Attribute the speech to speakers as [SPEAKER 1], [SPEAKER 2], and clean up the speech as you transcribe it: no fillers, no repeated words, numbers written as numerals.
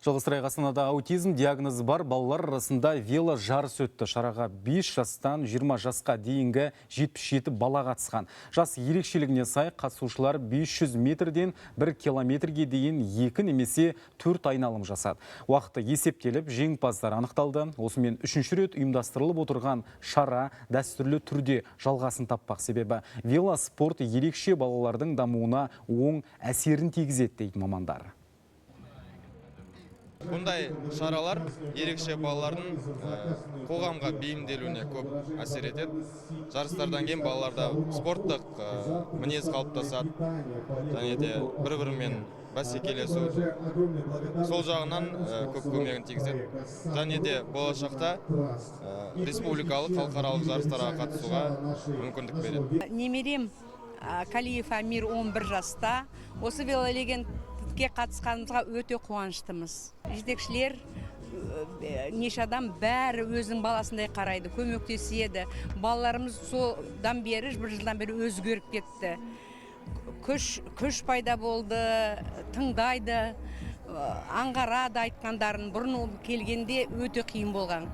[SPEAKER 1] Жалғызсырай Астанада аутизм диагнозы бар балалар арасында вело жарыс өтті. Шараға 5 жастан 20 жасқа дейінгі 77 бала қатысқан. Жас ерекшелігіне сай қатысушылар 500 метрден 1 километрге дейін 2 немесе 4 айналым жасады. Уақыты есептеліп, жеңімпаздар анықталды. Осымен 3-ші рет ұйымдастырылып отырған шара дәстүрлі түрде жалғасын таппақ. Себебі велоспорт ерекше балалардың дамуына оң әсерін тигізеді дейді мамандар.
[SPEAKER 2] Бұндай шаралар ерекше балалардың қоғамға бейімделуіне көп әсер етеді. Жарыстардан кейін балаларда спорттық мінез қалыптасады, және де бір-бірімен бәсекелесу. Сол жағынан көп көмегін тигізеді. Және де болашақта республикалық халықаралық жарыстарға қатысуға мүмкіндік береді.
[SPEAKER 3] Немерем Калиев Амир 11 жаста. Осы велолегендке қатысқанымызға өте қуаныштымыз. Жетекшілер, неше адам бәрі өзінің баласындай қарайды, көмектеседі. Балаларымыз содан бері, бір жылдан бері өзгеріп кетті. Күш пайда болды, тыңдайды, аңғарады айтқандарын. Бұрын келгенде өте қиын болған.